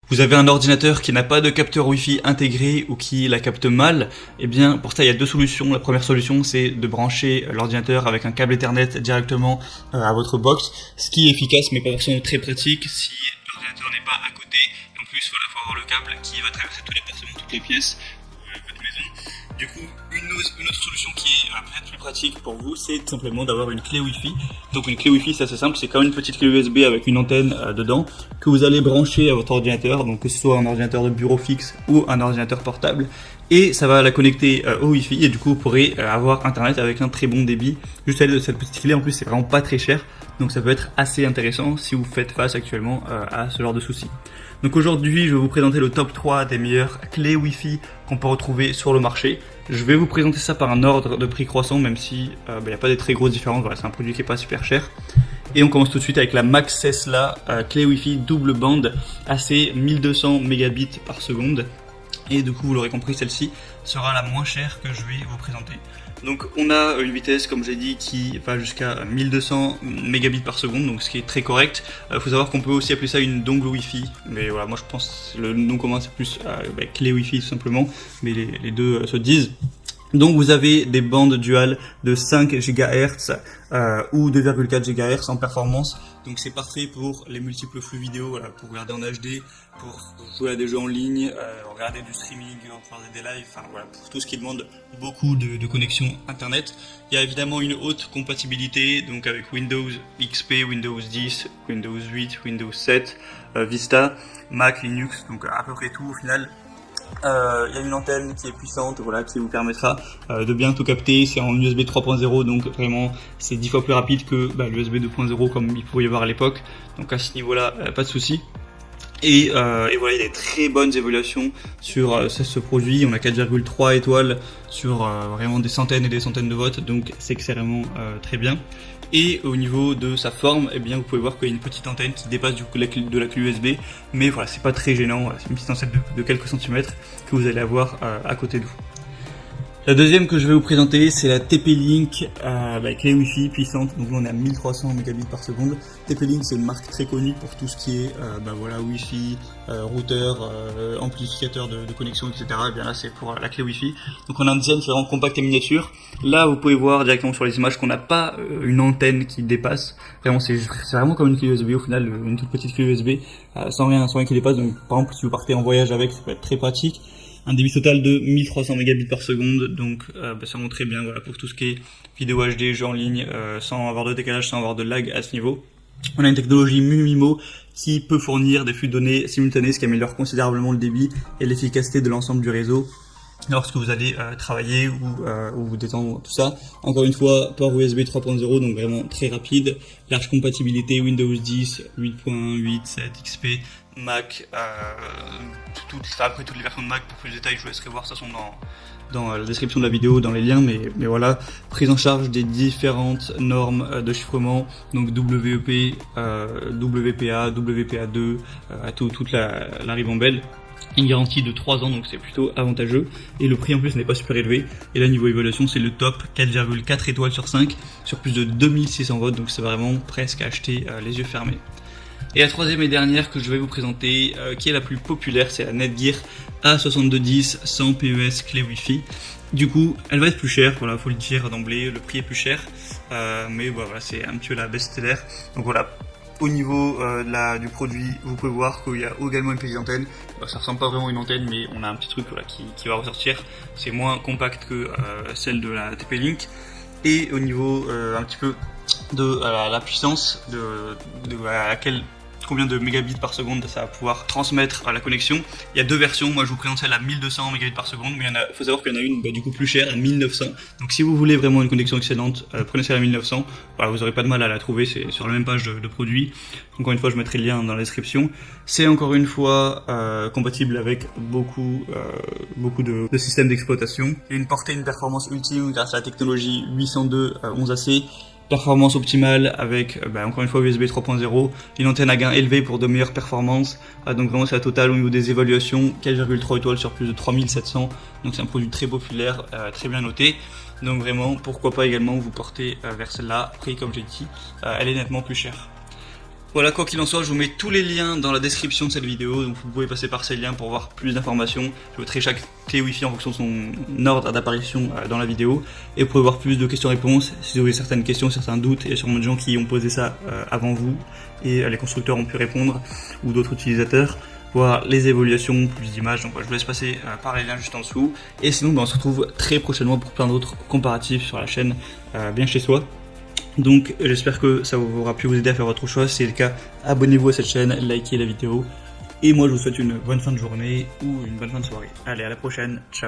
Vous avez un ordinateur qui n'a pas de capteur Wi-Fi intégré ou qui la capte mal, eh bien pour ça il y a deux solutions. La première solution c'est de brancher l'ordinateur avec un câble Ethernet directement à votre box, ce qui est efficace mais pas forcément très pratique si l'ordinateur n'est pas à côté. En plus il faut avoir le câble qui va traverser tous les appartements, toutes les pièces de votre maison. Du coup, une autre solution qui est peut-être plus pratique pour vous, c'est tout simplement d'avoir une clé Wi-Fi. Donc une clé Wi-Fi, c'est assez simple, c'est comme une petite clé USB avec une antenne dedans que vous allez brancher à votre ordinateur, donc que ce soit un ordinateur de bureau fixe ou un ordinateur portable, et ça va la connecter au Wi-Fi et du coup vous pourrez avoir internet avec un très bon débit. Juste à l'aide de cette petite clé, en plus c'est vraiment pas très cher, donc ça peut être assez intéressant si vous faites face actuellement à ce genre de soucis. Donc aujourd'hui, je vais vous présenter le top 3 des meilleures clés Wi-Fi qu'on peut retrouver sur le marché. Je vais vous présenter ça par un ordre de prix croissant, même si il n'y a pas des très grosses différences. Voilà, c'est un produit qui est pas super cher. Et on commence tout de suite avec la Max Tesla clé Wi-Fi double bande AC 1200 mégabits par seconde. Et du coup, vous l'aurez compris, celle-ci sera la moins chère que je vais vous présenter. Donc on a une vitesse, comme j'ai dit, qui va jusqu'à 1200 mégabits par seconde, donc ce qui est très correct. Faut savoir qu'on peut aussi appeler ça une dongle Wi-Fi, mais voilà, moi je pense que le nom commun c'est plus clé Wi-Fi tout simplement, mais les deux se disent. Donc vous avez des bandes duales de 5 GHz ou 2,4 GHz en performance. Donc c'est parfait pour les multiples flux vidéo, voilà, pour regarder en HD, pour jouer à des jeux en ligne, regarder du streaming, faire des lives, enfin voilà, pour tout ce qui demande beaucoup de connexion internet. Il y a évidemment une haute compatibilité, donc avec Windows XP, Windows 10, Windows 8, Windows 7, Vista, Mac, Linux, donc à peu près tout au final. Il y a une antenne qui est puissante, voilà, qui vous permettra de bien tout capter. C'est en USB 3.0, donc vraiment c'est 10 fois plus rapide que l'USB 2.0 comme il pouvait y avoir à l'époque. Donc à ce niveau-là, pas de souci. Et voilà, il y a des très bonnes évaluations sur ce produit. On a 4,3 étoiles sur vraiment des centaines et des centaines de votes, donc c'est extrêmement très bien. Et au niveau de sa forme, eh bien vous pouvez voir qu'il y a une petite antenne qui dépasse du coup de la clé USB, mais voilà, c'est pas très gênant, voilà, c'est une petite antenne de quelques centimètres que vous allez avoir à côté de vous. La deuxième que je vais vous présenter, c'est la TP-Link, clé Wi-Fi puissante. Donc là on est à 1300 mégabits par seconde. TP-Link c'est une marque très connue pour tout ce qui est Wi-Fi, routeur, amplificateur de connexion, etc. Et bien là c'est pour la clé Wi-Fi. Donc on a un design qui est vraiment compact et miniature. Là vous pouvez voir directement sur les images qu'on n'a pas une antenne qui dépasse. Vraiment c'est vraiment comme une clé USB au final, une toute petite clé USB sans rien qui dépasse. Donc par exemple si vous partez en voyage avec, ça peut être très pratique. Un débit total de 1300 mégabits par seconde, donc ça montre très bien, voilà, pour tout ce qui est vidéo HD, jeux en ligne, sans avoir de décalage, sans avoir de lag à ce niveau. On a une technologie MU-MIMO qui peut fournir des flux de données simultanés, ce qui améliore considérablement le débit et l'efficacité de l'ensemble du réseau lorsque vous allez travailler ou vous détendre, tout ça. Encore une fois, port USB 3.0, donc vraiment très rapide, large compatibilité Windows 10, 8.1, 8, 7, XP, Mac, après toutes les versions de Mac. Pour plus de détails, je vous laisserai voir, ça sont dans la description de la vidéo, dans les liens, mais voilà, prise en charge des différentes normes de chiffrement, donc WEP, WPA, WPA2, toute la ribambelle. Une garantie de 3 ans, donc c'est plutôt avantageux, et le prix en plus n'est pas super élevé. Et là niveau évaluation c'est le top, 4,4 étoiles sur 5 sur plus de 2600 votes, donc c'est vraiment presque à acheter les yeux fermés. Et la troisième et dernière que je vais vous présenter, qui est la plus populaire, c'est la Netgear A6210 sans PES clé Wi-Fi. Du coup elle va être plus chère, voilà, faut le dire d'emblée, le prix est plus cher, mais voilà, c'est un petit peu la best-seller. Donc voilà, au niveau du produit, vous pouvez voir qu'il y a également une petite antenne. Ça ressemble pas vraiment à une antenne, mais on a un petit truc voilà, qui va ressortir. C'est moins compact que celle de la TP-Link. Et au niveau un petit peu de la puissance, combien de mégabits par seconde ça va pouvoir transmettre à la connexion. Il y a deux versions, moi je vous présente celle à 1200 mégabits par seconde, mais il faut savoir qu'il y en a une du coup plus chère, à 1900. Donc si vous voulez vraiment une connexion excellente, prenez celle à 1900, voilà, vous n'aurez pas de mal à la trouver, c'est sur la même page de produit. Encore une fois, je mettrai le lien dans la description. C'est encore une fois compatible avec beaucoup de systèmes d'exploitation. Il y a une portée, une performance ultime grâce à la technologie 802.11ac. Performance optimale avec encore une fois USB 3.0, une antenne à gain élevé pour de meilleures performances, donc vraiment c'est la totale au niveau des évaluations, 4,3 étoiles sur plus de 3700, donc c'est un produit très populaire, très bien noté, donc vraiment pourquoi pas également vous porter vers celle-là. Après comme j'ai dit, elle est nettement plus chère. Voilà, quoi qu'il en soit, je vous mets tous les liens dans la description de cette vidéo, donc vous pouvez passer par ces liens pour voir plus d'informations. Je mettrai chaque clé Wi-Fi en fonction de son ordre d'apparition dans la vidéo, et vous pouvez voir plus de questions-réponses si vous avez certaines questions, certains doutes. Il y a sûrement des gens qui ont posé ça avant vous, et les constructeurs ont pu répondre, ou d'autres utilisateurs, voir les évaluations, plus d'images. Donc voilà, je vous laisse passer par les liens juste en dessous, et sinon on se retrouve très prochainement pour plein d'autres comparatifs sur la chaîne bien chez soi. Donc j'espère que ça aura pu vous aider à faire votre choix. Si c'est le cas, abonnez-vous à cette chaîne, likez la vidéo. Et moi je vous souhaite une bonne fin de journée ou une bonne fin de soirée. Allez, à la prochaine, ciao.